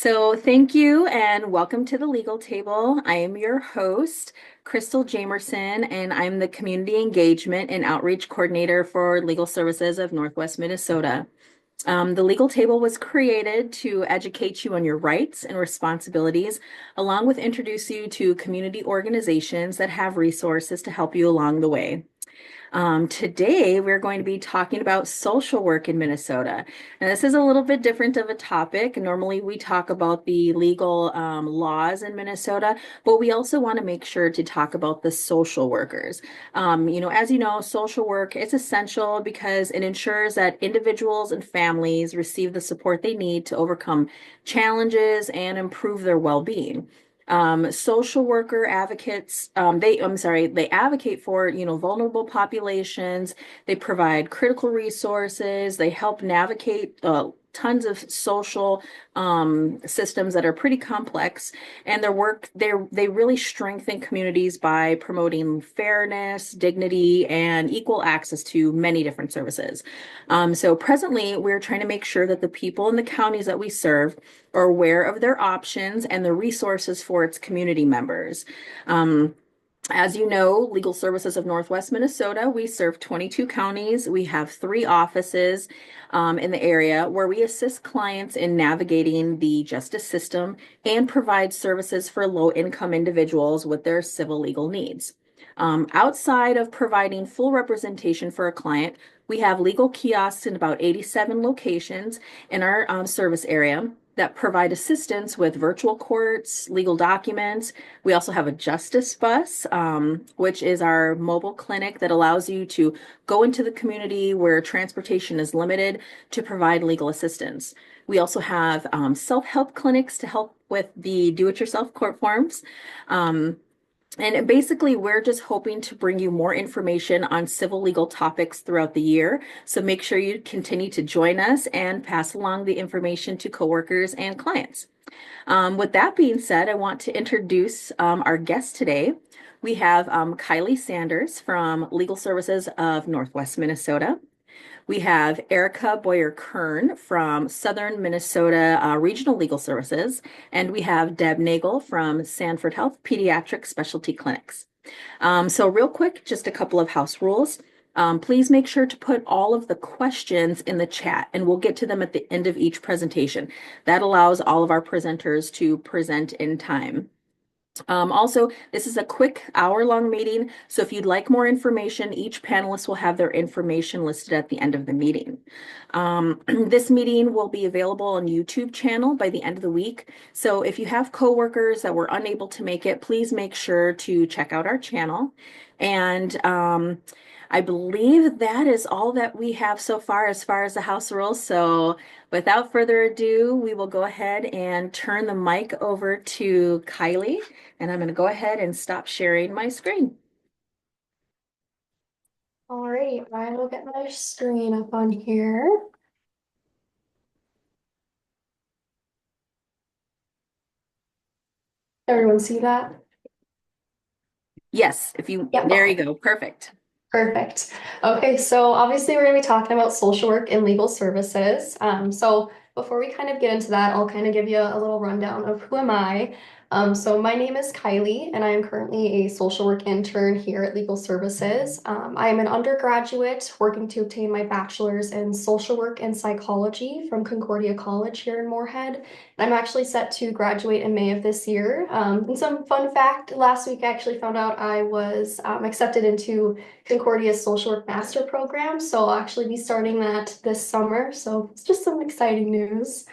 So, thank you and welcome to the Legal Table. I am your host, Crystal Jamerson, and I'm the Community Engagement and Outreach Coordinator for Legal Services of Northwest Minnesota. The Legal Table was created to educate you on your rights and responsibilities, along with introduce you to community organizations that have resources to help you along the way. Today, we're going to be talking about social work in Minnesota. And this is a little bit different of a topic. Normally, we talk about the legal laws in Minnesota, but we also want to make sure to talk about the social workers. As you know, social work is essential because it ensures that individuals and families receive the support they need to overcome challenges and improve their well-being. Social worker advocates, they advocate for, vulnerable populations. They provide critical resources. They help navigate tons of social systems that are pretty complex. And their work, they really strengthen communities by promoting fairness, dignity, and equal access to many different services. So presently, we're trying to make sure that the people in the counties that we serve are aware of their options and the resources for its community members. Um, as you know, Legal Services of Northwest Minnesota, we serve 22 counties. We have 3 offices in the area where we assist clients in navigating the justice system and provide services for low-income individuals with their civil legal needs. Outside of providing full representation for a client, we have legal kiosks in about 87 locations in our service area that provide assistance with virtual courts, legal documents. We also have a justice bus, which is our mobile clinic that allows you to go into the community where transportation is limited to provide legal assistance. We also have self-help clinics to help with the do-it-yourself court forms. And basically, we're just hoping to bring you more information on civil legal topics throughout the year. So make sure you continue to join us and pass along the information to coworkers and clients. With that being said, I want to introduce our guest today. We have Kylie Sanders from Legal Services of Northwest Minnesota. We have Erica Boyer-Kern from Southern Minnesota Regional Legal Services, and we have Deb Nagel from Sanford Health Pediatric Specialty Clinics. So real quick, just a couple of house rules. Please make sure to put all of the questions in the chat, and we'll get to them at the end of each presentation. That allows all of our presenters to present in time. Also, this is a quick hour-long meeting, so if you'd like more information, each panelist will have their information listed at the end of the meeting. This meeting will be available on YouTube channel by the end of the week, so if you have coworkers that were unable to make it, please make sure to check out our channel. And I believe that is all that we have so far as the house rules. So without further ado, we will go ahead and turn the mic over to Kylie. And I'm going to go ahead and stop sharing my screen. All right, I will get my screen up on here. Everyone see that? Yes, Yep. there you go. Perfect. Perfect. Okay, so obviously we're going to be talking about social work and legal services. So before we kind of get into that, I'll kind of give you a little rundown of who am I. So my name is Kylie, and I am currently a social work intern here at Legal Services. I am an undergraduate working to obtain my bachelor's in social work and psychology from Concordia College here in Moorhead. I'm actually set to graduate in May of this year. And some fun fact, last week I actually found out I was accepted into Concordia's social work master program. So I'll actually be starting that this summer. So it's just some exciting news.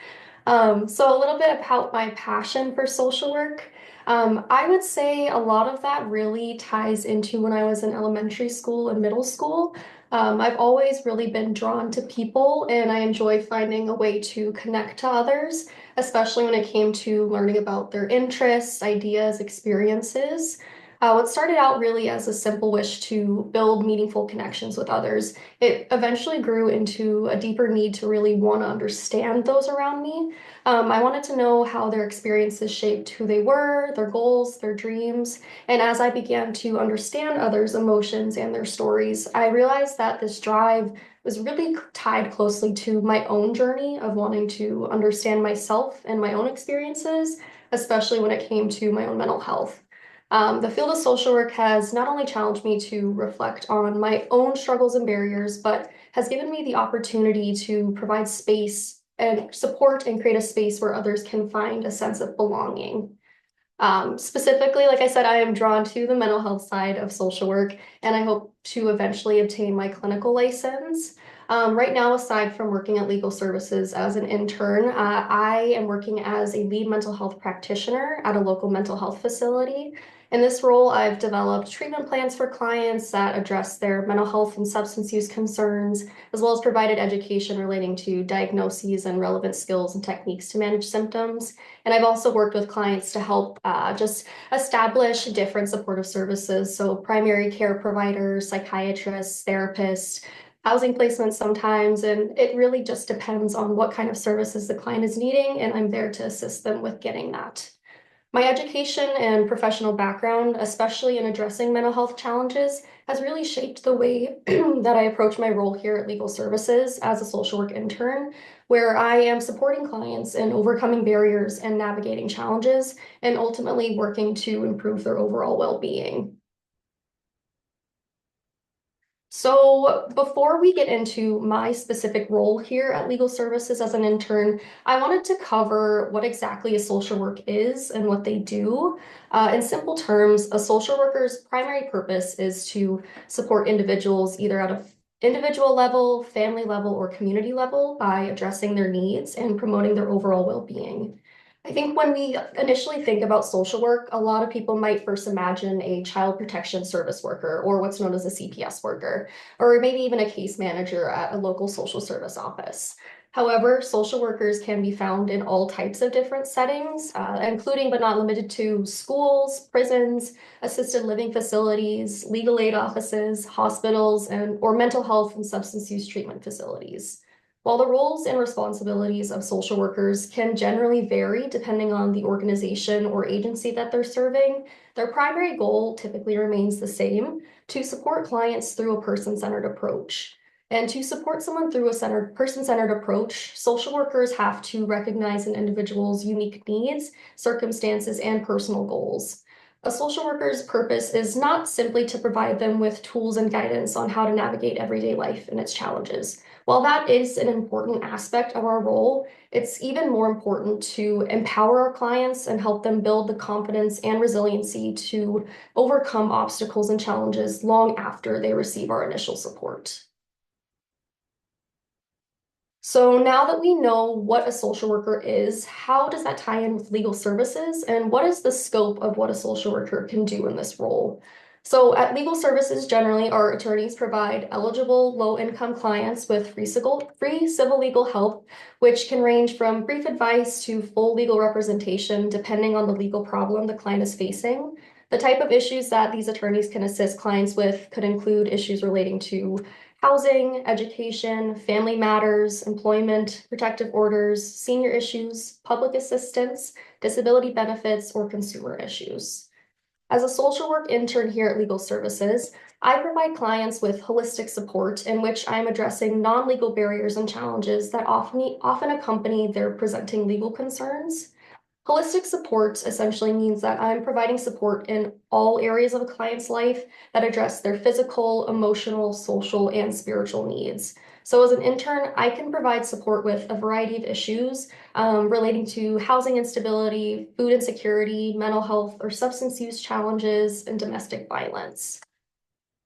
So a little bit about my passion for social work. I would say a lot of that really ties into when I was in elementary school and middle school. I've always really been drawn to people, and I enjoy finding a way to connect to others, especially when it came to learning about their interests, ideas, experiences. What started out really as a simple wish to build meaningful connections with others, it eventually grew into a deeper need to really want to understand those around me. I wanted to know how their experiences shaped who they were, their goals, their dreams. And as I began to understand others' emotions and their stories, I realized that this drive was really tied closely to my own journey of wanting to understand myself and my own experiences, especially when it came to my own mental health. The field of social work has not only challenged me to reflect on my own struggles and barriers, but has given me the opportunity to provide space and support and create a space where others can find a sense of belonging. Specifically, like I said, I am drawn to the mental health side of social work, and I hope to eventually obtain my clinical license. Right now, aside from working at legal services as an intern, I am working as a lead mental health practitioner at a local mental health facility. In this role, I've developed treatment plans for clients that address their mental health and substance use concerns, as well as provided education relating to diagnoses and relevant skills and techniques to manage symptoms. And I've also worked with clients to help just establish different supportive services. So primary care providers, psychiatrists, therapists, housing placements sometimes. And it really just depends on what kind of services the client is needing. And I'm there to assist them with getting that. My education and professional background, especially in addressing mental health challenges, has really shaped the way that I approach my role here at Legal Services as a social work intern, where I am supporting clients in overcoming barriers and navigating challenges, and ultimately working to improve their overall well-being. So before we get into my specific role here at Legal Services as an intern, I wanted to cover what exactly a social work is and what they do. In simple terms, a social worker's primary purpose is to support individuals either at a individual level, family level, or community level by addressing their needs and promoting their overall well-being. I think when we initially think about social work, a lot of people might first imagine a child protection service worker or what's known as a CPS worker, or maybe even a case manager at a local social service office. However, social workers can be found in all types of different settings, including but not limited to schools, prisons, assisted living facilities, legal aid offices, hospitals, and or mental health and substance use treatment facilities. While the roles and responsibilities of social workers can generally vary depending on the organization or agency that they're serving, their primary goal typically remains the same: to support clients through a person-centered approach. And to support someone through a person-centered approach, social workers have to recognize an individual's unique needs, circumstances, and personal goals. A social worker's purpose is not simply to provide them with tools and guidance on how to navigate everyday life and its challenges. While that is an important aspect of our role, it's even more important to empower our clients and help them build the confidence and resiliency to overcome obstacles and challenges long after they receive our initial support. So now that we know what a social worker is, how does that tie in with legal services, and what is the scope of what a social worker can do in this role? So at legal services, generally, our attorneys provide eligible low-income clients with free civil legal help, which can range from brief advice to full legal representation, depending on the legal problem the client is facing. The type of issues that these attorneys can assist clients with could include issues relating to housing, education, family matters, employment, protective orders, senior issues, public assistance, disability benefits, or consumer issues. As a social work intern here at Legal Services, I provide clients with holistic support in which I'm addressing non-legal barriers and challenges that often accompany their presenting legal concerns. Holistic support essentially means that I'm providing support in all areas of a client's life that address their physical, emotional, social, and spiritual needs. So as an intern, I can provide support with a variety of issues relating to housing instability, food insecurity, mental health or substance use challenges, and domestic violence.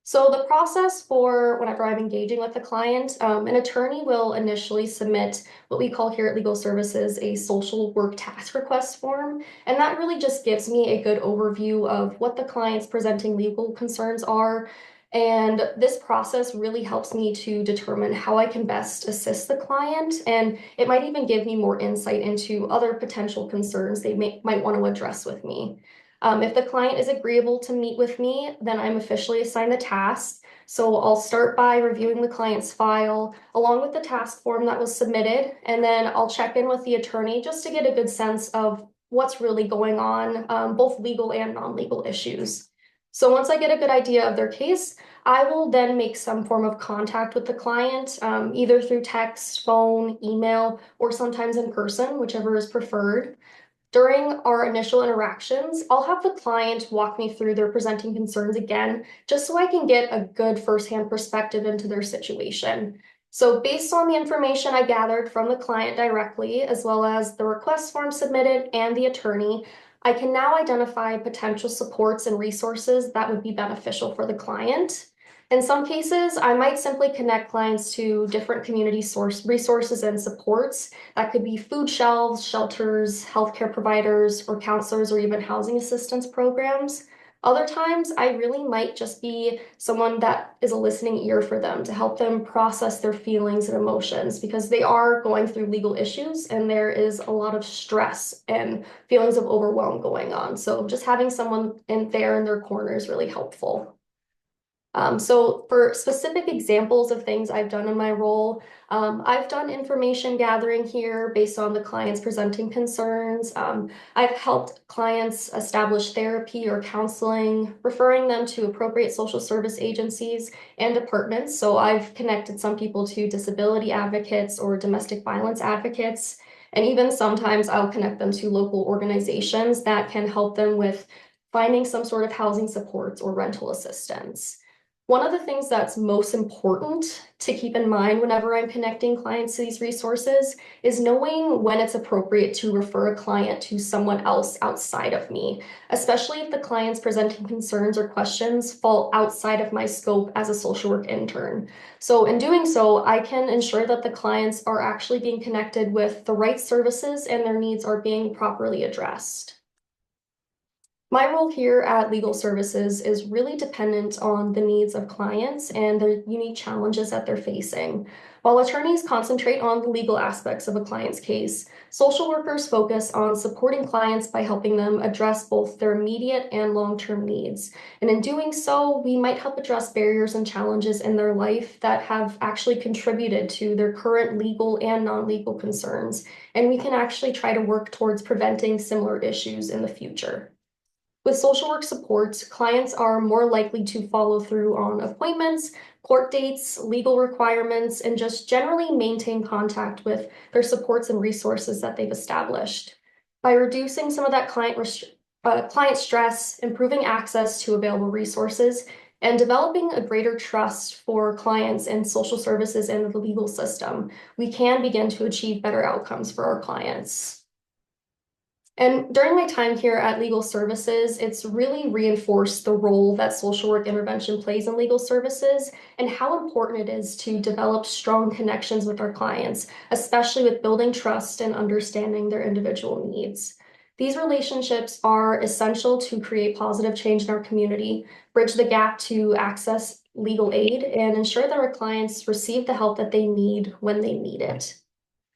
So the process for whenever I'm engaging with a client, an attorney will initially submit what we call here at Legal Services a social work task request form. And that really just gives me a good overview of what the client's presenting legal concerns are. And this process really helps me to determine how I can best assist the client. And it might even give me more insight into other potential concerns they might want to address with me. If the client is agreeable to meet with me, then I'm officially assigned the task. So I'll start by reviewing the client's file along with the task form that was submitted, and then I'll check in with the attorney just to get a good sense of what's really going on, both legal and non-legal issues. So once I get a good idea of their case, I will then make some form of contact with the client, either through text, phone, email, or sometimes in person, whichever is preferred. During our initial interactions, I'll have the client walk me through their presenting concerns again, just so I can get a good firsthand perspective into their situation. So, based on the information I gathered from the client directly, as well as the request form submitted and the attorney, I can now identify potential supports and resources that would be beneficial for the client. In some cases, I might simply connect clients to different community source resources and supports. That could be food shelves, shelters, healthcare providers, or counselors, or even housing assistance programs. Other times, I really might just be someone that is a listening ear for them to help them process their feelings and emotions because they are going through legal issues and there is a lot of stress and feelings of overwhelm going on. So, just having someone in there in their corner is really helpful. So for specific examples of things I've done in my role, I've done information gathering here based on the clients presenting concerns. I've helped clients establish therapy or counseling, referring them to appropriate social service agencies and departments. So I've connected some people to disability advocates or domestic violence advocates. And even sometimes I'll connect them to local organizations that can help them with finding some sort of housing supports or rental assistance. One of the things that's most important to keep in mind whenever I'm connecting clients to these resources is knowing when it's appropriate to refer a client to someone else outside of me, especially if the client's presenting concerns or questions fall outside of my scope as a social work intern. So, in doing so, I can ensure that the clients are actually being connected with the right services and their needs are being properly addressed. My role here at Legal Services is really dependent on the needs of clients and the unique challenges that they're facing. While attorneys concentrate on the legal aspects of a client's case, social workers focus on supporting clients by helping them address both their immediate and long-term needs. And in doing so, we might help address barriers and challenges in their life that have actually contributed to their current legal and non-legal concerns. And we can actually try to work towards preventing similar issues in the future. With social work supports, clients are more likely to follow through on appointments, court dates, legal requirements, and just generally maintain contact with their supports and resources that they've established. By reducing some of that client stress, improving access to available resources, and developing a greater trust for clients and social services and the legal system, we can begin to achieve better outcomes for our clients. And during my time here at Legal Services, it's really reinforced the role that social work intervention plays in legal services and how important it is to develop strong connections with our clients, especially with building trust and understanding their individual needs. These relationships are essential to create positive change in our community, bridge the gap to access legal aid, and ensure that our clients receive the help that they need when they need it.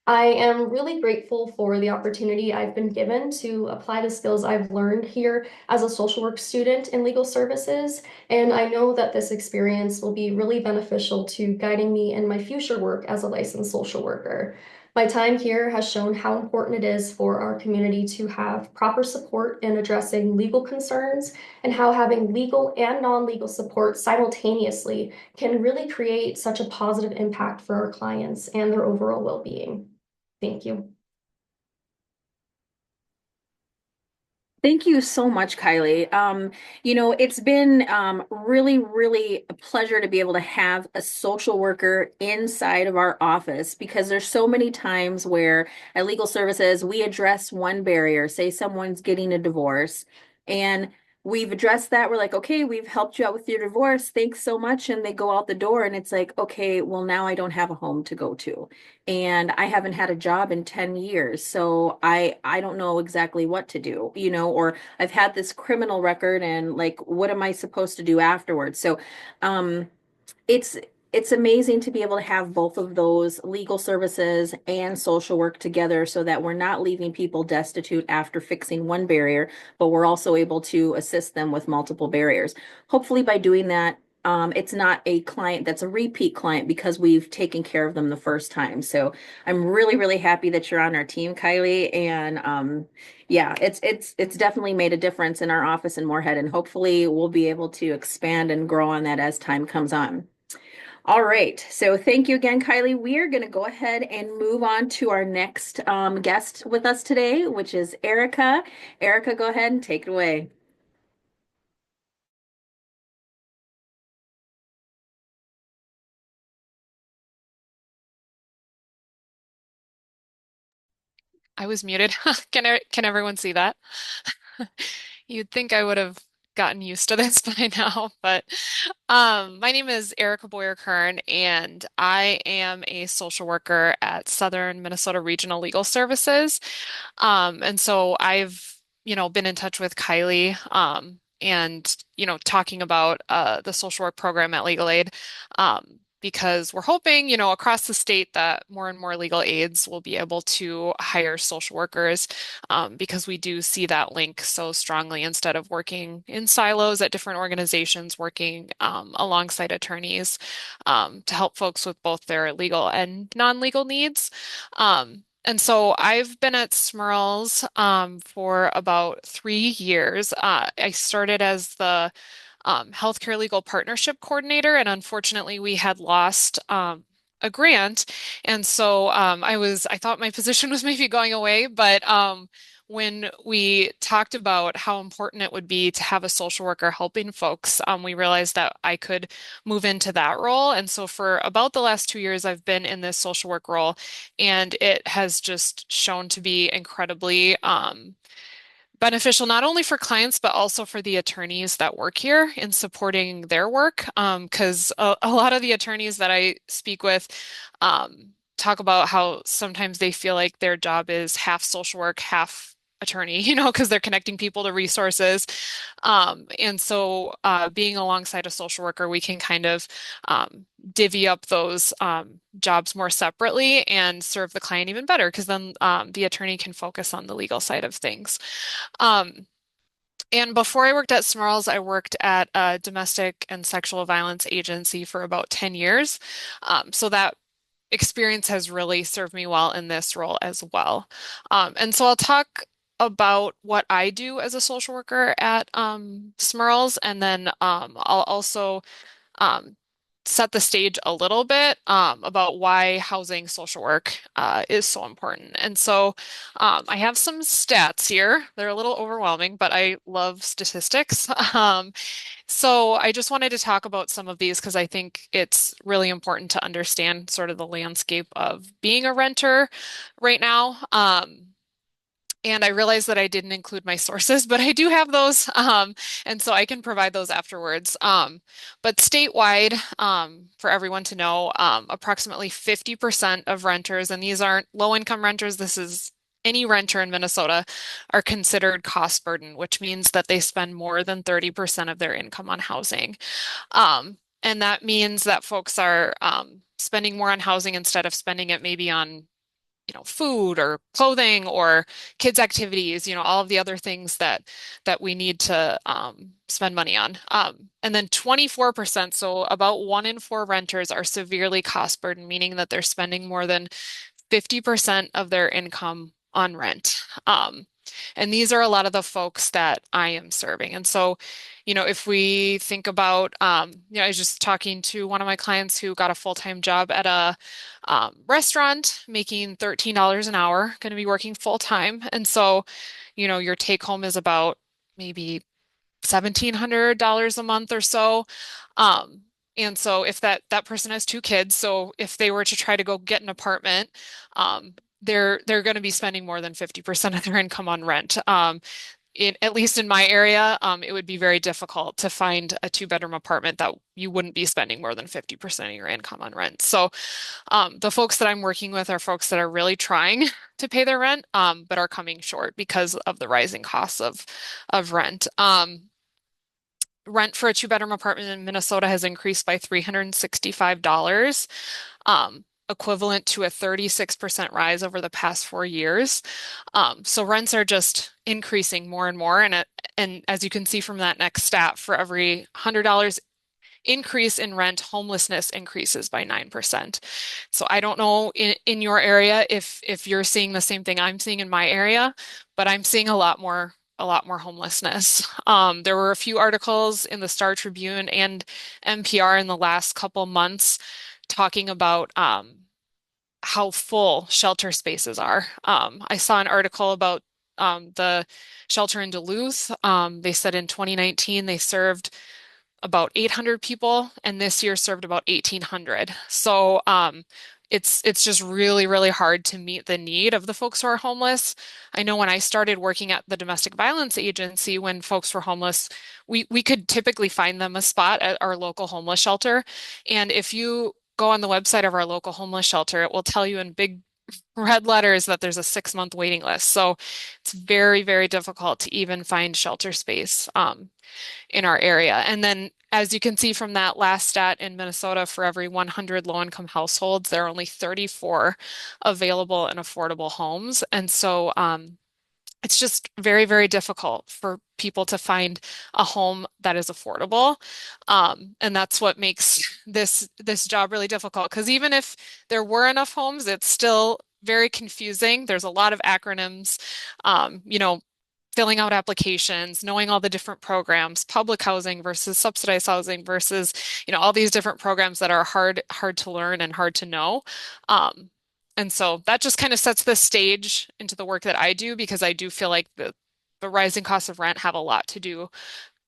I am really grateful for the opportunity I've been given to apply the skills I've learned here as a social work student in legal services, and I know that this experience will be really beneficial to guiding me in my future work as a licensed social worker. My time here has shown how important it is for our community to have proper support in addressing legal concerns and how having legal and non-legal support simultaneously can really create such a positive impact for our clients and their overall well-being. Thank you. Thank you so much, Kylie. It's been really, really a pleasure to be able to have a social worker inside of our office because there's so many times where at legal services we address one barrier, say someone's getting a divorce, and we've addressed that. We're like, okay, we've helped you out with your divorce. Thanks so much. And they go out the door, and it's like, okay, well, now I don't have a home to go to. And I haven't had a job in 10 years, so I don't know exactly what to do, or I've had this criminal record and like what am I supposed to do afterwards? So um it's it's amazing to be able to have both of those legal services and social work together so that we're not leaving people destitute after fixing one barrier, but we're also able to assist them with multiple barriers. Hopefully, by doing that, it's not a client that's a repeat client because we've taken care of them the first time. So I'm really, really happy that you're on our team, Kylie. And yeah, it's definitely made a difference in our office in Moorhead, and hopefully we'll be able to expand and grow on that as time comes on. All right. So thank you again, Kylie. We are going to go ahead and move on to our next guest with us today, which is Erica. Erica, go ahead and take it away. I was muted. Can everyone see that? You'd think I would have gotten used to this by now, but my name is Erica Boyer-Kern, and I am a social worker at Southern Minnesota Regional Legal Services. And so I've, been in touch with Kylie, and, talking about the social work program at Legal Aid, because we're hoping, across the state that more and more legal aids will be able to hire social workers, because we do see that link so strongly instead of working in silos at different organizations, working alongside attorneys to help folks with both their legal and non-legal needs. And so I've been at Smurls for about 3 years. I started as the healthcare legal partnership coordinator, and unfortunately, we had lost a grant, and so I thought my position was maybe going away, but when we talked about how important it would be to have a social worker helping folks, we realized that I could move into that role. And so for about the last 2 years, I've been in this social work role, and it has just shown to be incredibly beneficial not only for clients but also for the attorneys that work here in supporting their work. Because a lot of the attorneys that I speak with talk about how sometimes they feel like their job is half social work, half attorney, because they're connecting people to resources. And so being alongside a social worker, we can kind of divvy up those jobs more separately and serve the client even better because then the attorney can focus on the legal side of things. Um, and before I worked at Smarls, I worked at a domestic and sexual violence agency for about 10 years. So that experience has really served me well in this role as well. And so I'll talk about what I do as a social worker at Smurls, and then I'll also um, set the stage a little bit about why housing social work is so important. And so I have some stats here. They're a little overwhelming, but I love statistics. So I just wanted to talk about some of these because I think it's really important to understand sort of the landscape of being a renter right now. And I realized that I didn't include my sources, but I do have those, and so I can provide those afterwards. But statewide, for everyone to know, approximately 50% of renters, and these aren't low-income renters, this is any renter in Minnesota, are considered cost burden, which means that they spend more than 30% of their income on housing. And that means that folks are spending more on housing instead of spending it maybe on food or clothing or kids' activities, all of the other things that we need to spend money on. And then 24%, so about 1 in 4 renters are severely cost burdened, meaning that they're spending more than 50% of their income on rent. And these are a lot of the folks that I am serving. And so, if we think about, I was just talking to one of my clients who got a full-time job at a restaurant, making $13 an hour, going to be working full-time. And so, your take home is about maybe $1,700 a month or so. Um, and so if that person has 2 kids, so if they were to try to go get an apartment, they're going to be spending more than 50% of their income on rent. At least in my area, it would be very difficult to find a 2-bedroom apartment that you wouldn't be spending more than 50% of your income on rent. So the folks that I'm working with are folks that are really trying to pay their rent, but are coming short because of the rising costs of rent. rent for a two-bedroom apartment in Minnesota has increased by $365, equivalent to a 36% rise over the past 4 years. So rents are just increasing more and more. And as you can see from that next stat, for every $100 increase in rent, homelessness increases by 9%. So I don't know in your area if you're seeing the same thing I'm seeing in my area, but I'm seeing a lot more homelessness. There were a few articles in the Star Tribune and NPR in the last couple months talking about how full shelter spaces are. I saw an article about the shelter in Duluth. They said in 2019 they served about 800 people, and this year served about 1,800. So it's just really, really hard to meet the need of the folks who are homeless. I know when I started working at the domestic violence agency, when folks were homeless, we could typically find them a spot at our local homeless shelter. And if you go on the website of our local homeless shelter, it will tell you in big red letters that there's a 6 month waiting list. So it's very, very difficult to even find shelter space. In our area. And then, as you can see from that last stat in Minnesota, for every 100 low-income households, there are only 34 available and affordable homes. And so it's just very, very difficult for people to find a home that is affordable. And that's what makes this job really difficult. Because even if there were enough homes, it's still very confusing. There's a lot of acronyms. You know, filling out applications, knowing all the different programs, public housing versus subsidized housing versus, all these different programs that are hard to learn and hard to know. Um, and so that just kind of sets the stage into the work that I do because I do feel like the rising costs of rent have a lot to do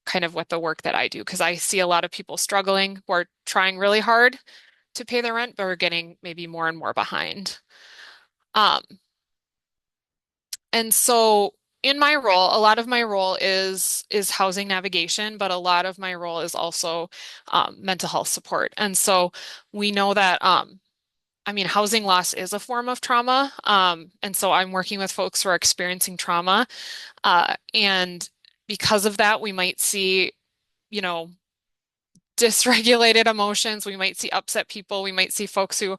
kind of with the work that I do because I see a lot of people struggling who are trying really hard to pay their rent, but are getting maybe more and more behind. Um, And so in my role, a lot of my role is housing navigation, but a lot of my role is also mental health support. And so we know that I mean, housing loss is a form of trauma. And so I'm working with folks who are experiencing trauma. And because of that, we might see, you know, dysregulated emotions. We might see upset people. We might see folks who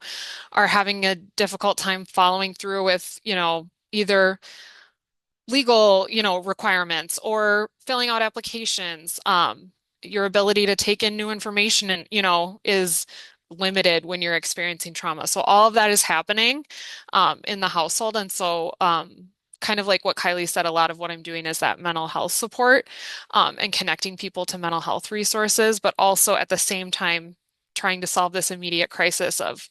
are having a difficult time following through with, either legal, requirements or filling out applications. Your ability to take in new information and, is limited when you're experiencing trauma. So all of that is happening in the household. And so kind of like what Kylie said, a lot of what I'm doing is that mental health support and connecting people to mental health resources, but also at the same time trying to solve this immediate crisis of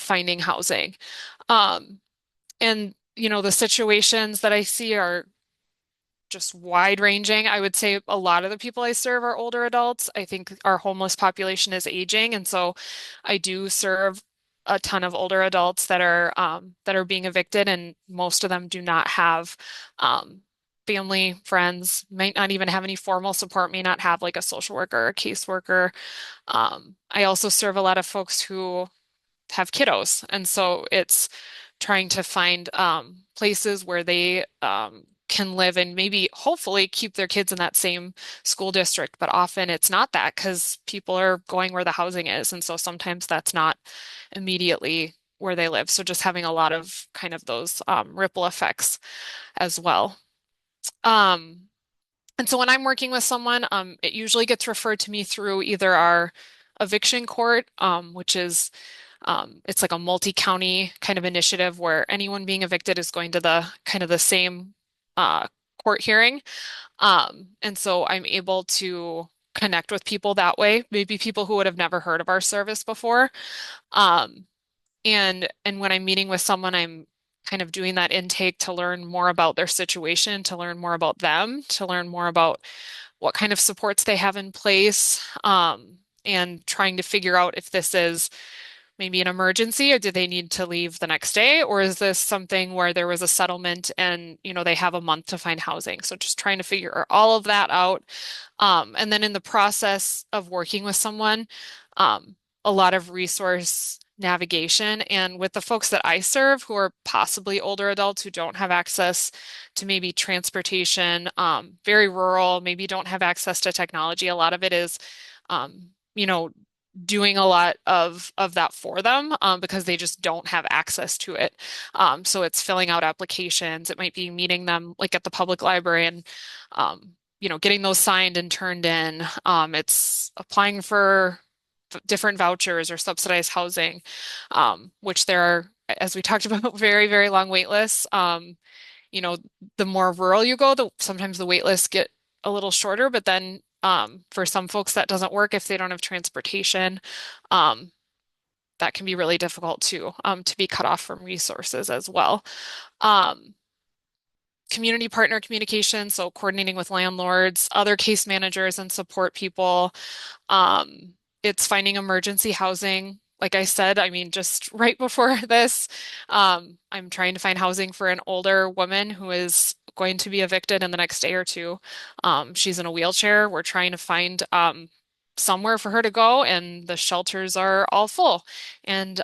finding housing. Um, and the situations that I see are just wide ranging. I would say a lot of the people I serve are older adults. I think our homeless population is aging, and so I do serve a ton of older adults that are being evicted, and most of them do not have family, friends, might not even have any formal support, may not have like a social worker or a caseworker. I also serve a lot of folks who have kiddos, and so it's trying to find places where they can live and maybe hopefully keep their kids in that same school district. But often it's not that because people are going where the housing is. And so sometimes that's not immediately where they live. So just having a lot of kind of those ripple effects as well. Um, and so when I'm working with someone, it usually gets referred to me through either our eviction court, which is it's like a multi-county kind of initiative where anyone being evicted is going to the kind of the same uh, court hearing. And so I'm able to connect with people that way, maybe people who would have never heard of our service before. Um, and when I'm meeting with someone, I'm kind of doing that intake to learn more about their situation, to learn more about them, to learn more about what kind of supports they have in place, and trying to figure out if this is maybe an emergency or do they need to leave the next day? Or is this something where there was a settlement and, they have a month to find housing? So just trying to figure all of that out. And then in the process of working with someone, a lot of resource navigation. And with the folks that I serve who are possibly older adults who don't have access to maybe transportation, very rural, maybe don't have access to technology, a lot of it is, you know, doing a lot of that for them because they just don't have access to it. So it's filling out applications. It might be meeting them like at the public library and getting those signed and turned in. It's applying for different vouchers or subsidized housing, which there are, as we talked about, very, very long wait lists. You know, the more rural you go, sometimes the wait lists get a little shorter, but then for some folks that doesn't work if they don't have transportation. Um, that can be really difficult too, to be cut off from resources as well. Um, Community partner communication, so coordinating with landlords, other case managers and support people. Um, it's finding emergency housing. Like I said, I mean, just right before this, I'm trying to find housing for an older woman who is going to be evicted in the next day or two. She's in a wheelchair. We're trying to find somewhere for her to go, and the shelters are all full. And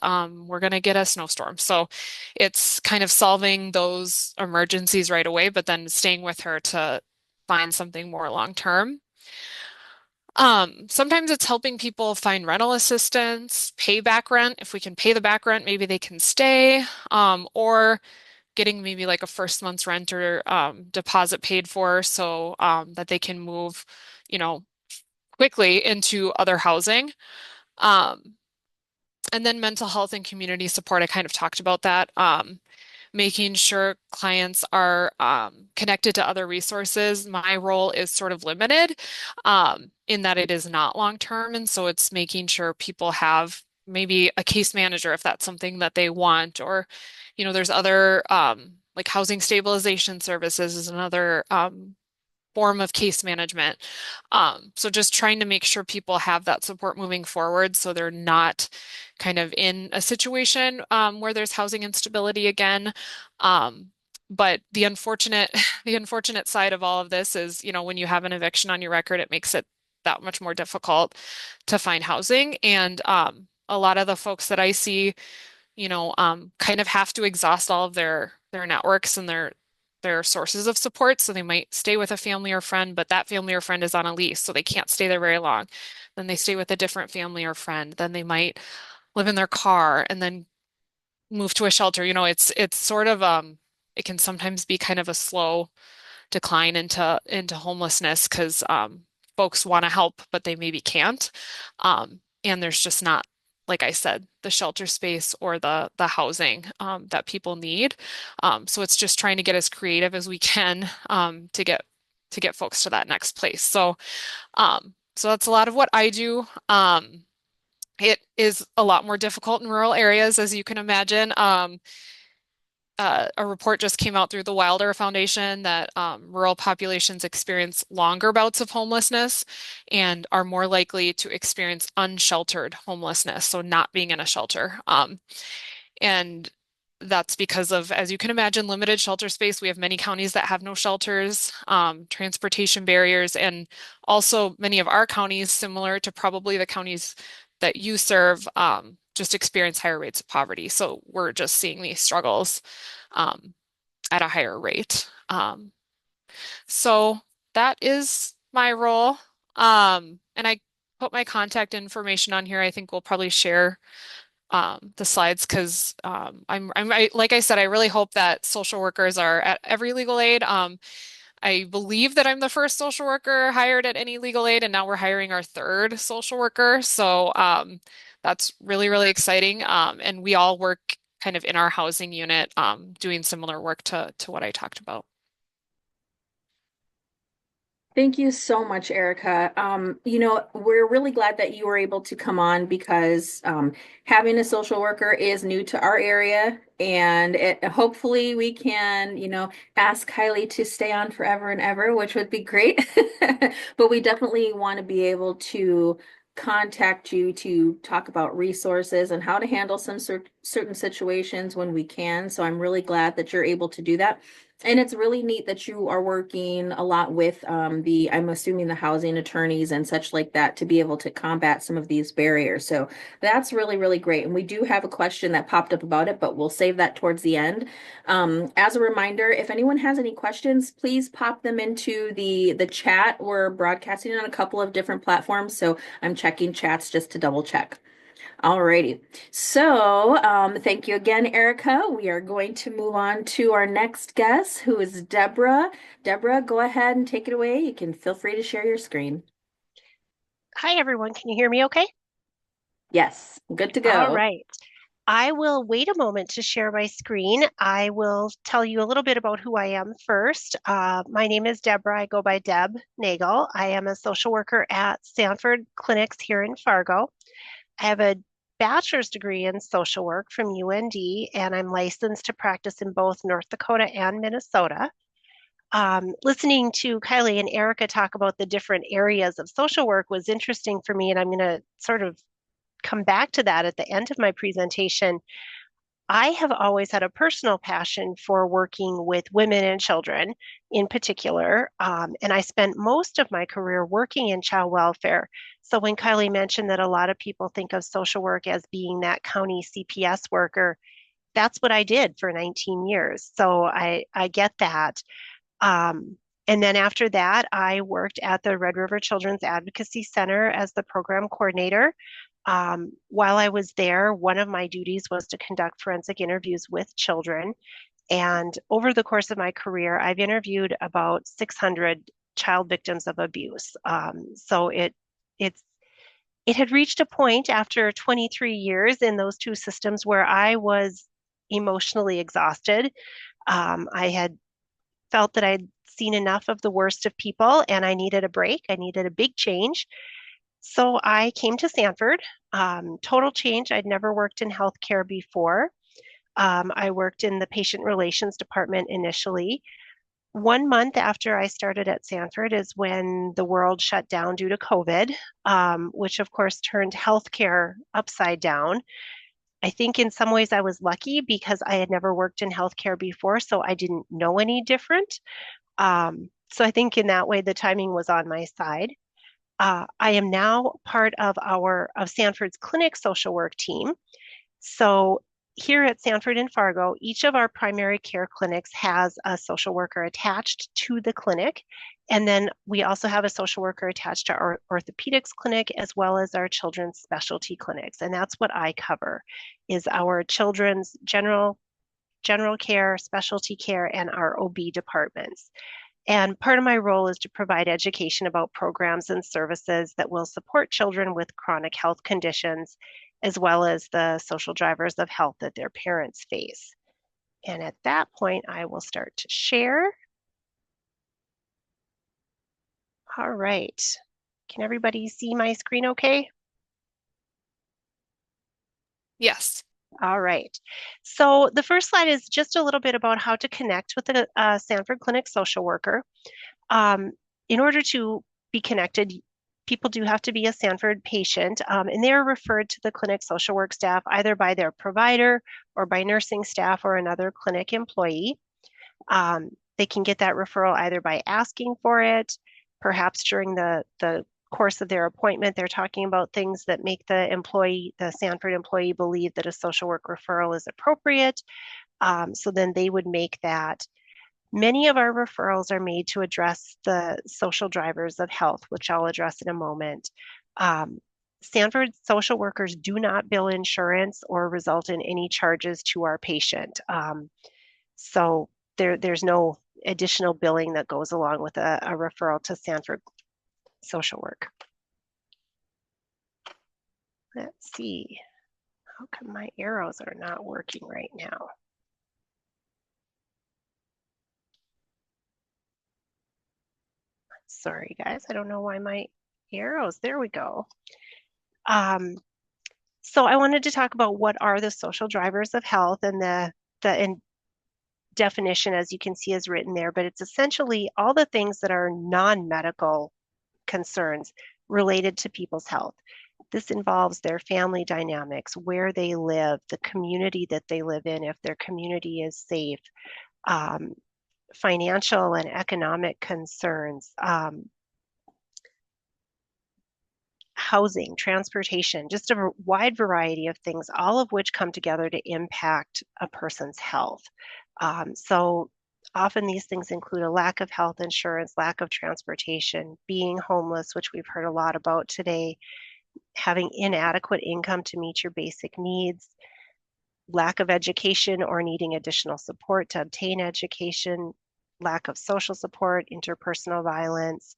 we're going to get a snowstorm. So it's kind of solving those emergencies right away, but then staying with her to find something more long term. Sometimes it's helping people find rental assistance, pay back rent. If we can pay the back rent, maybe they can stay. Or getting maybe like a first month's rent or deposit paid for so that they can move, you know, quickly into other housing. Um, and then mental health and community support, I kind of talked about that. Making sure clients are connected to other resources. My role is sort of limited in that it is not long term. And so it's making sure people have maybe a case manager if that's something that they want, or, there's other like housing stabilization services is another form of case management. So just trying to make sure people have that support moving forward so they're not kind of in a situation where there's housing instability again. Um, but the unfortunate the unfortunate side of all of this is, when you have an eviction on your record, it makes it that much more difficult to find housing. And a lot of the folks that I see, kind of have to exhaust all of their networks and their sources of support. So they might stay with a family or friend, but that family or friend is on a lease, so they can't stay there very long. Then they stay with a different family or friend. Then they might live in their car and then move to a shelter. It's sort of it can sometimes be kind of a slow decline into homelessness because folks want to help, but they maybe can't. And there's just not, like I said, the shelter space or the housing that people need. So it's just trying to get as creative as we can to get folks to that next place. So that's a lot of what I do. It is a lot more difficult in rural areas, as you can imagine. A report just came out through the Wilder Foundation that rural populations experience longer bouts of homelessness and are more likely to experience unsheltered homelessness, so not being in a shelter. And that's because of, as you can imagine, limited shelter space. We have many counties that have no shelters, transportation barriers, and also many of our counties, similar to probably the counties that you serve, just experience higher rates of poverty. So we're just seeing these struggles um, at a higher rate. So that is my role. And I put my contact information on here. I think we'll probably share the slides because like I said, I really hope that social workers are at every legal aid. I believe that I'm the first social worker hired at any legal aid, and now we're hiring our third social worker. So that's really, really exciting. And we all work kind of in our housing unit, doing similar work to what I talked about. Thank you so much, Erica. We're really glad that you were able to come on because having a social worker is new to our area, and hopefully we can, ask Kylie to stay on forever and ever, which would be great. But we definitely want to be able to contact you to talk about resources and how to handle some certain situations when we can. So I'm really glad that you're able to do that. And it's really neat that you are working a lot with I'm assuming the housing attorneys and such like that to be able to combat some of these barriers. So that's really, really great. And we do have a question that popped up about it, but we'll save that towards the end. As a reminder, if anyone has any questions, please pop them into the chat. We're broadcasting on a couple of different platforms, so I'm checking chats just to double check. Alrighty. So, thank you again, Erica. We are going to move on to our next guest, who is Deborah. Deborah, go ahead and take it away. You can feel free to share your screen. Hi, everyone. Can you hear me okay? Yes, good to All go. right. I will wait a moment to share my screen. I will tell you a little bit about who I am first. My name is Deborah. I go by Deb Nagel. I am a social worker at Sanford Clinics here in Fargo. I have a bachelor's degree in social work from UND, and I'm licensed to practice in both North Dakota and Minnesota. Listening to Kylie and Erica talk about the different areas of social work was interesting for me, and I'm going to sort of come back to that at the end of my presentation. I have always had a personal passion for working with women and children in particular, and I spent most of my career working in child welfare. So when Kylie mentioned that a lot of people think of social work as being that county CPS worker, that's what I did for 19 years. So I get that. Um, and then after that, I worked at the Red River Children's Advocacy Center as the program coordinator. While I was there, one of my duties was to conduct forensic interviews with children. And over the course of my career, I've interviewed about 600 child victims of abuse. It's it had reached a point after 23 years in those two systems where I was emotionally exhausted. I had felt that I'd seen enough of the worst of people and I needed a break. I needed a big change. So I came to Sanford. Total change. I'd never worked in healthcare before. I worked in the patient relations department initially. 1 month after I started at Sanford is when the world shut down due to COVID, which of course turned healthcare upside down. I think in some ways I was lucky because I had never worked in healthcare before, so I didn't know any different. So I think in that way the timing was on my side. I am now part of Sanford's clinic social work team. So here at Sanford and Fargo, each of our primary care clinics has a social worker attached to the clinic. And then we also have a social worker attached to our orthopedics clinic as well as our children's specialty clinics. And that's what I cover is our children's general care, specialty care, and our OB departments. And part of my role is to provide education about programs and services that will support children with chronic health conditions, as well as the social drivers of health that their parents face. And at that point, I will start to share. All right. Can everybody see my screen okay? Yes. All right. So the first slide is just a little bit about how to connect with a Sanford Clinic social worker. Um, in order to be connected, people do have to be a Sanford patient, and they are referred to the clinic social work staff either by their provider or by nursing staff or another clinic employee. They can get that referral either by asking for it, perhaps during the course of their appointment, they're talking about things that make the Sanford employee believe that a social work referral is appropriate. So then they would make that. Many of our referrals are made to address the social drivers of health, which I'll address in a moment. Sanford social workers do not bill insurance or result in any charges to our patient. So there's no additional billing that goes along with a referral to Sanford social work. Let's see. How come my arrows are not working right now? Sorry, guys. I don't know why my arrows. There we go. So I wanted to talk about what are the social drivers of health and the definition, as you can see, is written there, but it's essentially all the things that are non-medical concerns related to people's health. This involves their family dynamics, where they live, the community that they live in, if their community is safe, um, financial and economic concerns, housing, transportation, just a wide variety of things, all of which come together to impact a person's health. So often these things include a lack of health insurance, lack of transportation, being homeless, which we've heard a lot about today, having inadequate income to meet your basic needs, lack of education or needing additional support to obtain education, lack of social support, interpersonal violence.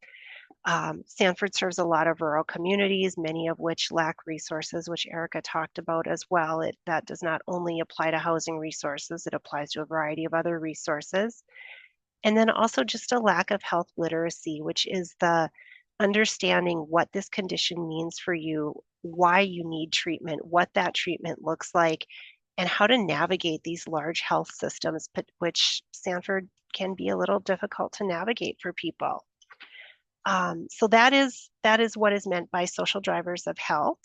Sanford serves a lot of rural communities, many of which lack resources, which Erica talked about as well. That does not only apply to housing resources, it applies to a variety of other resources. And then also just a lack of health literacy, which is the understanding what this condition means for you, why you need treatment, what that treatment looks like, and how to navigate these large health systems, which Sanford can be a little difficult to navigate for people. So that is what is meant by social drivers of health.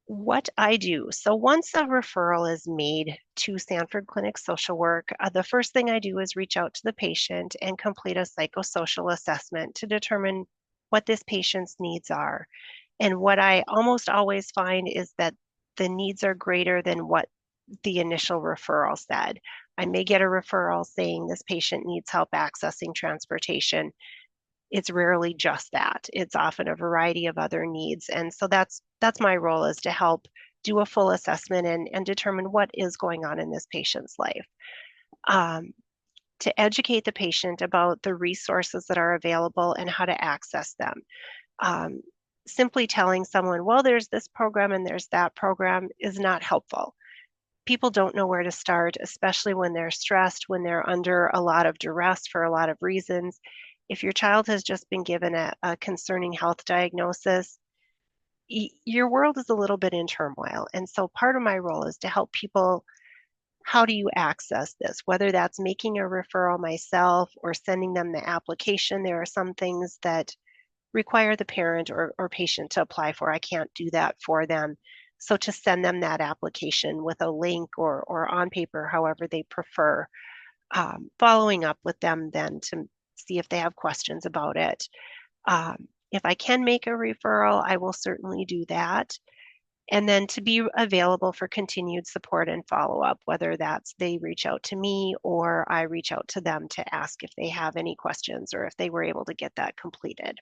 What I do. So once a referral is made to Sanford Clinic Social Work, the first thing I do is reach out to the patient and complete a psychosocial assessment to determine what this patient's needs are. And what I almost always find is that the needs are greater than what the initial referral said. I may get a referral saying this patient needs help accessing transportation. It's rarely just that. It's often a variety of other needs. And so that's my role, is to help do a full assessment and determine what is going on in this patient's life. To educate the patient about the resources that are available and how to access them. Simply telling someone, well, there's this program and there's that program, is not helpful. People don't know where to start, especially when they're stressed, when they're under a lot of duress for a lot of reasons. If your child has just been given a concerning health diagnosis, your world is a little bit in turmoil. And so part of my role is to help people. How do you access this? Whether that's making a referral myself or sending them the application. There are some things that require the parent or patient to apply for. I can't do that for them. So to send them that application with a link or on paper, however they prefer, following up with them then to see if they have questions about it. If I can make a referral, I will certainly do that. And then to be available for continued support and follow-up, whether that's they reach out to me or I reach out to them to ask if they have any questions or if they were able to get that completed.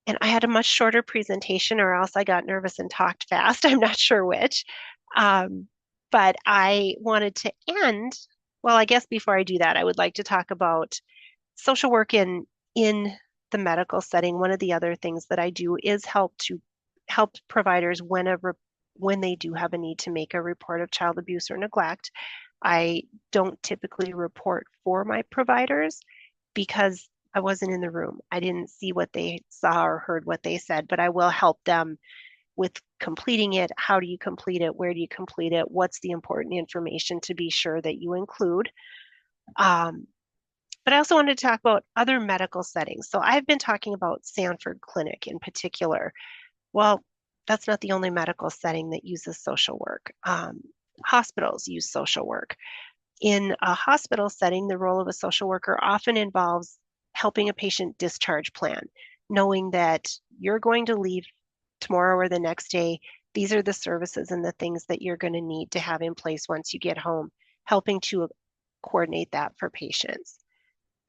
And I had a much shorter presentation, or else I got nervous and talked fast. I'm not sure which. But I wanted to end, well, I guess before I do that, I would like to talk about social work in the medical setting. One of the other things that I do is help providers when they do have a need to make a report of child abuse or neglect. I don't typically report for my providers because I wasn't in the room. I didn't see what they saw or heard what they said, but I will help them with completing it. How do you complete it? Where do you complete it? What's the important information to be sure that you include? But I also wanted to talk about other medical settings. So I've been talking about Sanford Clinic in particular. Well, that's not the only medical setting that uses social work. Hospitals use social work. In a hospital setting, the role of a social worker often involves helping a patient discharge plan, knowing that you're going to leave tomorrow or the next day. These are the services and the things that you're going to need to have in place once you get home, helping to coordinate that for patients.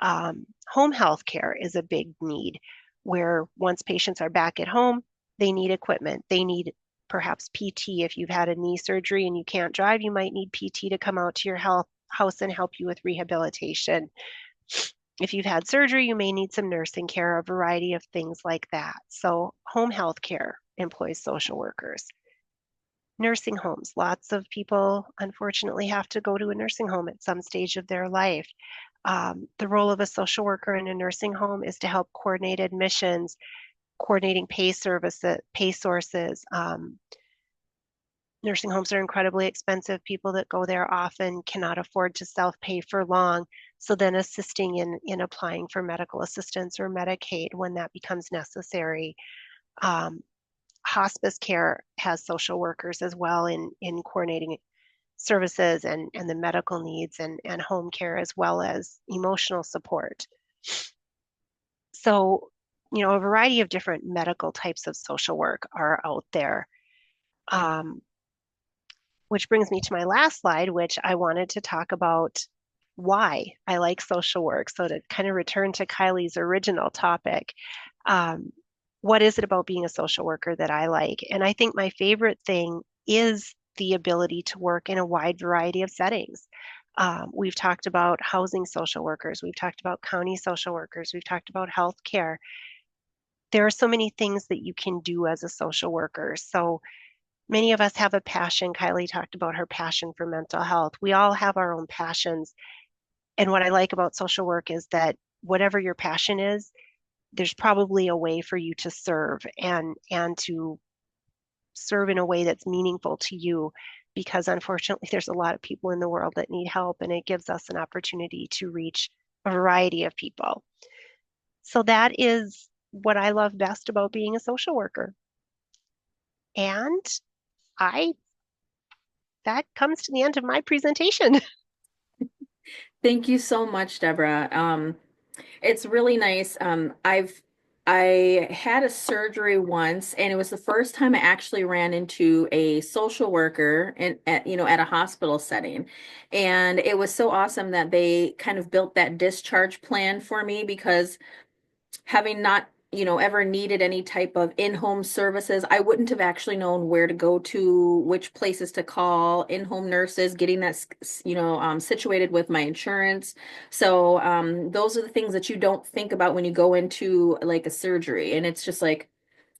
Home health care is a big need, where once patients are back at home, they need equipment. They need perhaps PT. If you've had a knee surgery and you can't drive, you might need PT to come out to your house and help you with rehabilitation. If you've had surgery, you may need some nursing care, a variety of things like that. So home health care employs social workers. Nursing homes. Lots of people, unfortunately, have to go to a nursing home at some stage of their life. The role of a social worker in a nursing home is to help coordinate admissions, coordinating pay sources. Nursing homes are incredibly expensive. People that go there often cannot afford to self-pay for long. So then assisting in applying for medical assistance or Medicaid when that becomes necessary. Hospice care has social workers as well in coordinating services and the medical needs and home care as well as emotional support. So, a variety of different medical types of social work are out there. Um, which brings me to my last slide, which I wanted to talk about why I like social work. So to kind of return to Kylie's original topic, um, what is it about being a social worker that I like? And I think my favorite thing is the ability to work in a wide variety of settings. We've talked about housing social workers, we've talked about county social workers, we've talked about healthcare. There are so many things that you can do as a social worker. So many of us have a passion. Kylie talked about her passion for mental health. We all have our own passions. And what I like about social work is that whatever your passion is, there's probably a way for you to serve and to serve in a way that's meaningful to you because unfortunately there's a lot of people in the world that need help and it gives us an opportunity to reach a variety of people. So that is what I love best about being a social worker. And I that comes to the end of my presentation. Thank you so much, Deborah. It's really nice. I had a surgery once, and it was the first time I actually ran into a social worker at a hospital setting. And it was so awesome that they kind of built that discharge plan for me because having not, ever needed any type of in-home services, I wouldn't have actually known where to go to, which places to call, in-home nurses, getting that, situated with my insurance. So, those are the things that you don't think about when you go into like a surgery. And it's just like,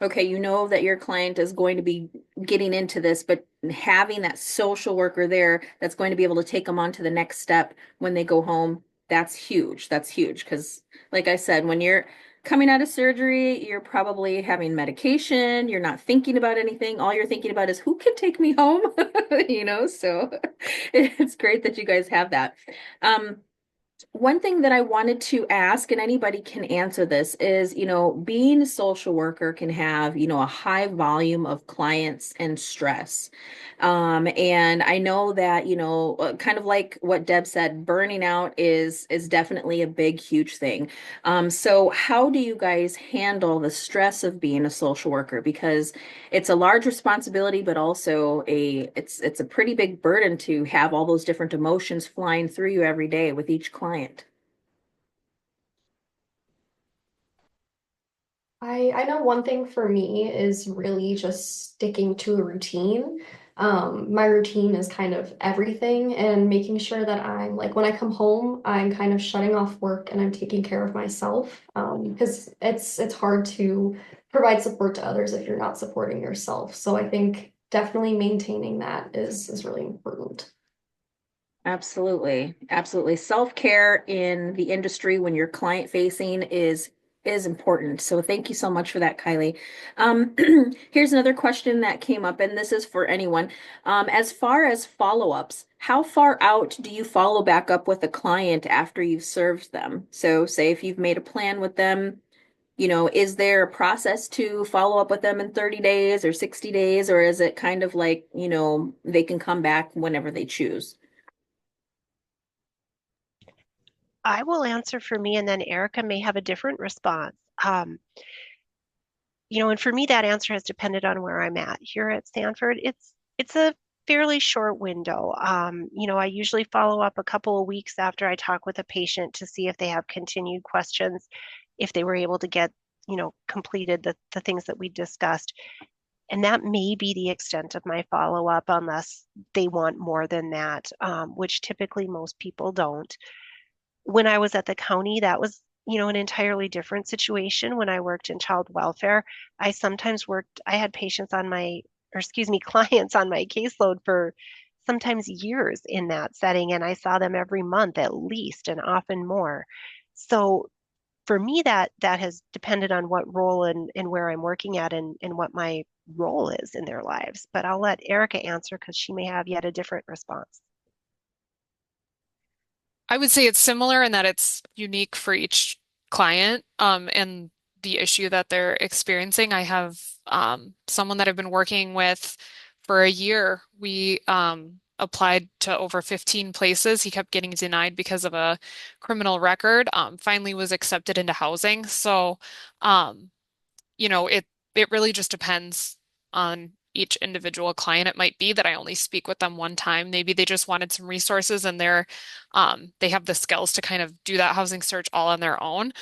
okay, you know that your client is going to be getting into this, but having that social worker there that's going to be able to take them on to the next step when they go home, that's huge. That's huge. Because, like I said, when you're coming out of surgery, you're probably having medication, you're not thinking about anything. All you're thinking about is who can take me home, so it's great that you guys have that. Um, One thing that I wanted to ask, and anybody can answer this, is, being a social worker can have, a high volume of clients and stress. And I know that, kind of like what Deb said, burning out is definitely a big, huge thing. So how do you guys handle the stress of being a social worker? Because it's a large responsibility, but also it's a pretty big burden to have all those different emotions flying through you every day with each client. I know one thing for me is really just sticking to a routine. My routine is kind of everything and making sure that I'm like when I come home, I'm kind of shutting off work and I'm taking care of myself. Because it's hard to provide support to others if you're not supporting yourself. So I think definitely maintaining that is really important. Absolutely. Absolutely. Self-care in the industry when you're client facing is important. So thank you so much for that, Kylie. Um, Here's another question that came up, and this is for anyone. As far as follow-ups, how far out do you follow back up with a client after you've served them? So say if you've made a plan with them, is there a process to follow up with them in 30 days or 60 days, or is it kind of like, they can come back whenever they choose? I will answer for me, and then Erica may have a different response. And for me, that answer has depended on where I'm at. Here at Stanford, it's a fairly short window. I usually follow up a couple of weeks after I talk with a patient to see if they have continued questions, if they were able to get, completed the things that we discussed. And that may be the extent of my follow-up unless they want more than that, which typically most people don't. When I was at the county, that was, an entirely different situation. When I worked in child welfare, I had patients on my, or excuse me, clients on my caseload for sometimes years in that setting, and I saw them every month at least, and often more. So for me, that has depended on what role and where I'm working at and what my role is in their lives. But I'll let Erica answer because she may have yet a different response. I would say it's similar in that it's unique for each client, and the issue that they're experiencing. I have someone that I've been working with for a year. We applied to over 15 places. He kept getting denied because of a criminal record. Finally was accepted into housing. So, um, it really just depends on each individual client. It might be that I only speak with them one time. Maybe they just wanted some resources and they have the skills to kind of do that housing search all on their own.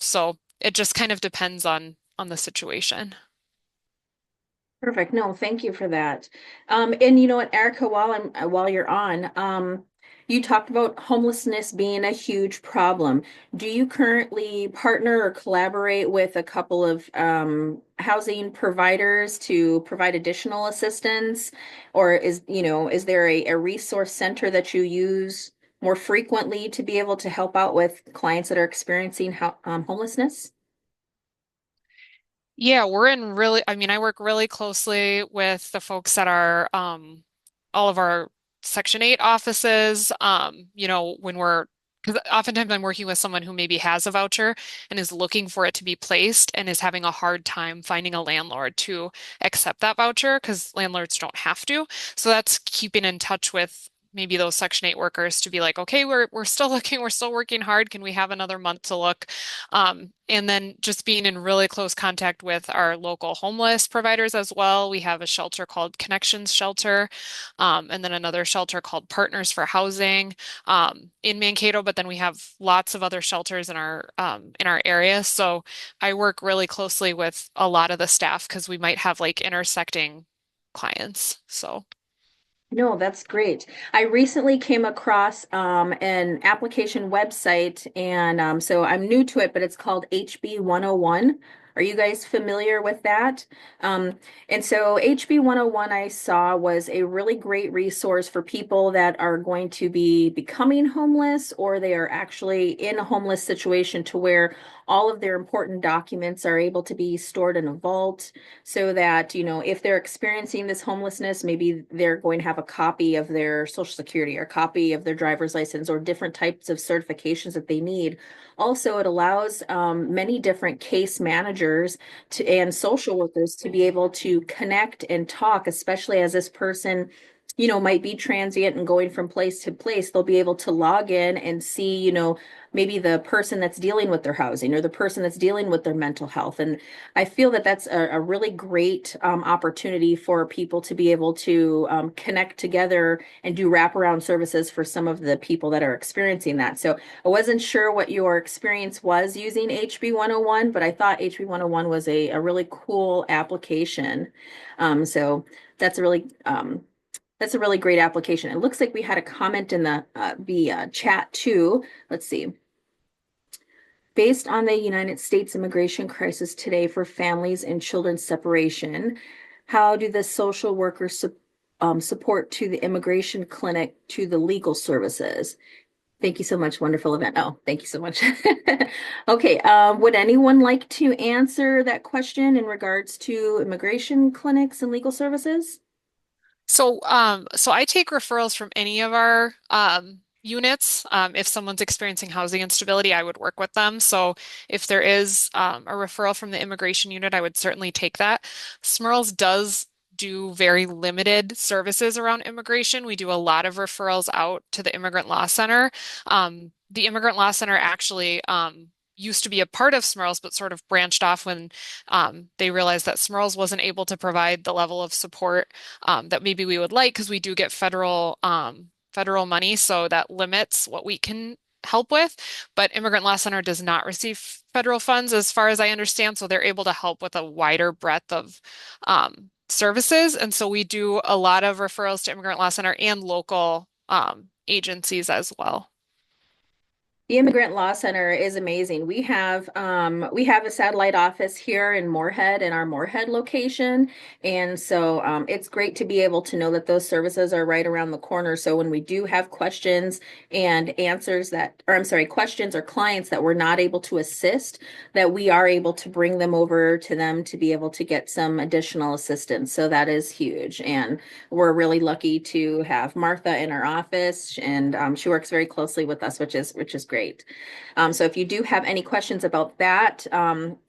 So it just kind of depends on the situation. Perfect. No, thank you for that. And you know what, Erica, while you're on, you talked about homelessness being a huge problem. Do you currently partner or collaborate with a couple of housing providers to provide additional assistance? Or is there a resource center that you use more frequently to be able to help out with clients that are experiencing homelessness? Yeah, I mean, I work really closely with the folks that are all of our Section 8 offices. Because oftentimes I'm working with someone who maybe has a voucher and is looking for it to be placed and is having a hard time finding a landlord to accept that voucher because landlords don't have to. So that's keeping in touch with maybe those Section 8 workers to be like, okay, we're still looking, we're still working hard. Can we have another month to look? And then just being in really close contact with our local homeless providers as well. We have a shelter called Connections Shelter, and then another shelter called Partners for Housing, in Mankato. But then we have lots of other shelters in our area. So I work really closely with a lot of the staff because we might have like intersecting clients. So. No, that's great. I recently came across an application website, and so I'm new to it, but it's called HB 101. Are you guys familiar with that? Um, and so HB 101 I saw was a really great resource for people that are going to be becoming homeless or they are actually in a homeless situation to where all of their important documents are able to be stored in a vault so that, if they're experiencing this homelessness, maybe they're going to have a copy of their social security or a copy of their driver's license or different types of certifications that they need. Also, it allows many different case managers and social workers to be able to connect and talk, especially as this person might be transient and going from place to place. They'll be able to log in and see, maybe the person that's dealing with their housing or the person that's dealing with their mental health. And I feel that that's a really great opportunity for people to be able to connect together and do wraparound services for some of the people that are experiencing that. So I wasn't sure what your experience was using HB 101, but I thought HB 101 was a really cool application. So that's a really that's a really great application. It looks like we had a comment in the chat too. Let's see. Based on the United States immigration crisis today for families and children's separation, how do the social workers support to the immigration clinic to the legal services? Thank you so much. Wonderful event. Oh, thank you so much. Okay. Would anyone like to answer that question in regards to immigration clinics and legal services? So I take referrals from any of our units. If someone's experiencing housing instability, I would work with them. So if there is a referral from the immigration unit, I would certainly take that. SMERLS does do very limited services around immigration. We do a lot of referrals out to the Immigrant Law Center. The Immigrant Law Center actually used to be a part of SMERLS, but sort of branched off when they realized that SMERLS wasn't able to provide the level of support that maybe we would like because we do get federal money, so that limits what we can help with. But Immigrant Law Center does not receive federal funds, as far as I understand, so they're able to help with a wider breadth of services. And so we do a lot of referrals to Immigrant Law Center and local agencies as well. The Immigrant Law Center is amazing. We have a satellite office here in Moorhead in our Moorhead location. And so it's great to be able to know that those services are right around the corner. So when we do have questions and answers questions or clients that we're not able to assist, that we are able to bring them over to them to be able to get some additional assistance. So that is huge. And we're really lucky to have Martha in our office, and she works very closely with us, which is great. great. So if you do have any questions about that,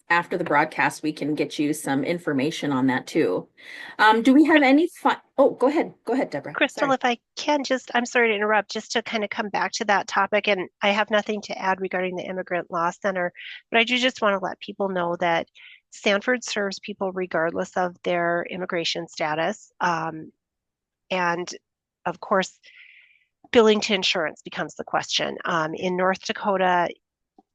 after the broadcast, we can get you some information on that too. Do we have any fun? Oh, go ahead. Go ahead, Deborah. Crystal, Sorry. if I can just, I'm sorry to interrupt, just to kind of come back to that topic, and I have nothing to add regarding the Immigrant Law Center, but I do just want to let people know that Sanford serves people regardless of their immigration status. And of course, billing to insurance becomes the question. In North Dakota,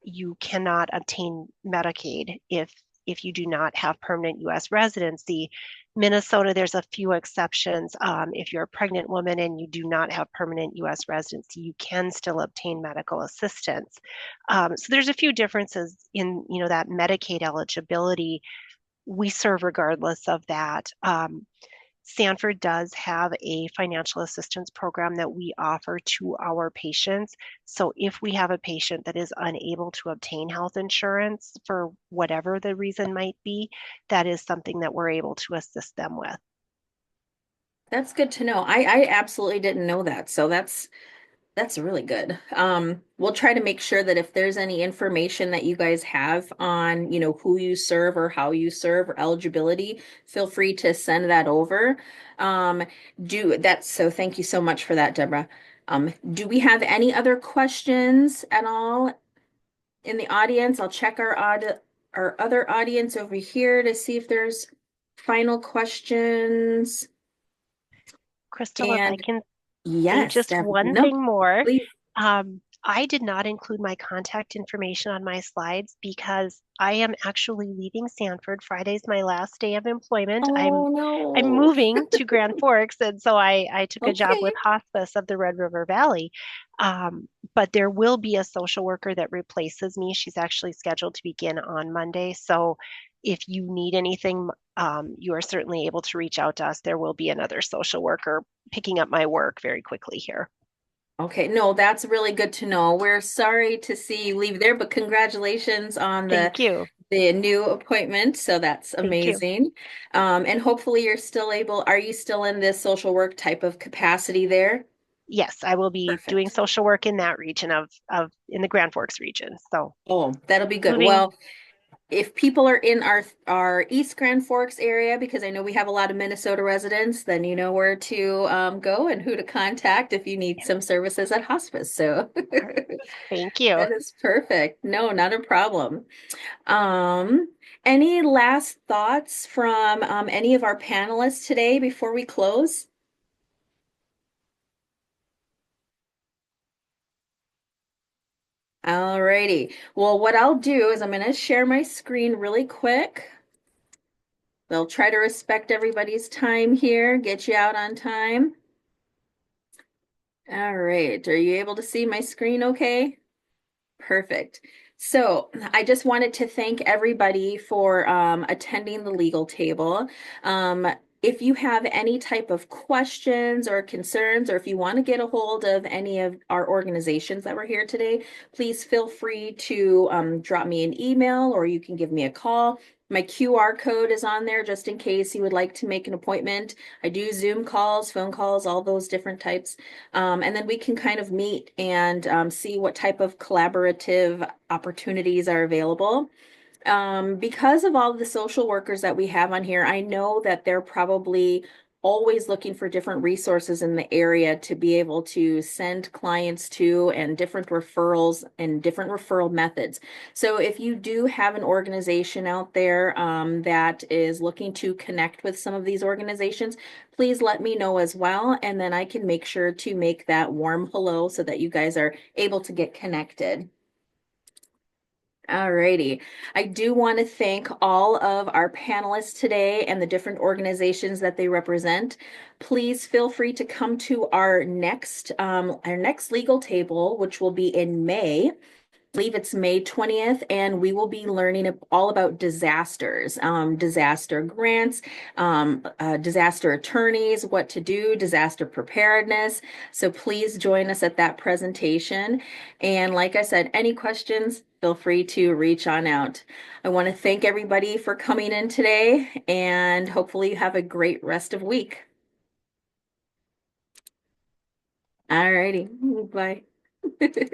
you cannot obtain Medicaid if you do not have permanent U.S. residency. Minnesota, there's a few exceptions. If you're a pregnant woman and you do not have permanent U.S. residency, you can still obtain medical assistance. So there's a few differences in that Medicaid eligibility. We serve regardless of that. Sanford does have a financial assistance program that we offer to our patients. So if we have a patient that is unable to obtain health insurance for whatever the reason might be, that is something that we're able to assist them with. That's good to know. I absolutely didn't know that. So that's really good. We'll try to make sure that if there's any information that you guys have on, who you serve or how you serve or eligibility, feel free to send that over. Do that. So thank you so much for that, Deborah. Do we have any other questions at all in the audience? I'll check our other audience over here to see if there's final questions. Crystal, if I And can say yes, just Deborah. one No, thing more. please. I did not include my contact information on my slides because I am actually leaving Sanford. Friday's my last day of employment. I'm Oh I'm no. moving to Grand Forks, and so I took a job with Okay. hospice of the Red River Valley. But there will be a social worker that replaces me. She's actually scheduled to begin on Monday. So if you need anything, you are certainly able to reach out to us. There will be another social worker picking up my work very quickly here. Okay, no, that's really good to know. We're sorry to see you leave there, but congratulations on the Thank you. the new appointment. So that's Thank you. amazing. And hopefully you're still able, are you still in this social work type of capacity there? Yes, I will be doing Perfect. social work in that region of in the Grand Forks region. So Oh, that'll be good. moving, Well, if people are in our East Grand Forks area, because I know we have a lot of Minnesota residents, then you know where to go and who to contact if you need some services at hospice. So all right. Thank you. that is perfect. No, not a problem. Um, any last thoughts from any of our panelists today before we close? Alrighty. Well, what I'll do is I'm going to share my screen really quick. They'll try to respect everybody's time here, get you out on time. All right. Are you able to see my screen okay? Perfect. So I just wanted to thank everybody for attending the legal table. Um, if you have any type of questions or concerns, or if you want to get a hold of any of our organizations that were here today, please feel free to drop me an email or you can give me a call. My QR code is on there just in case you would like to make an appointment. I do Zoom calls, phone calls, all those different types. And then we can kind of meet and see what type of collaborative opportunities are available. Because of all of the social workers that we have on here, I know that they're probably always looking for different resources in the area to be able to send clients to and different referrals and different referral methods. So if you do have an organization out there that is looking to connect with some of these organizations, please let me know as well. And then I can make sure to make that warm hello so that you guys are able to get connected. Alrighty. I do want to thank all of our panelists today and the different organizations that they represent. Please feel free to come to our next legal table, which will be in May. I believe it's May 20th, and we will be learning all about disasters, disaster grants, disaster attorneys, what to do, disaster preparedness. So please join us at that presentation. And like I said, any questions, feel free to reach on out. I want to thank everybody for coming in today, and hopefully you have a great rest of week. All righty. Bye.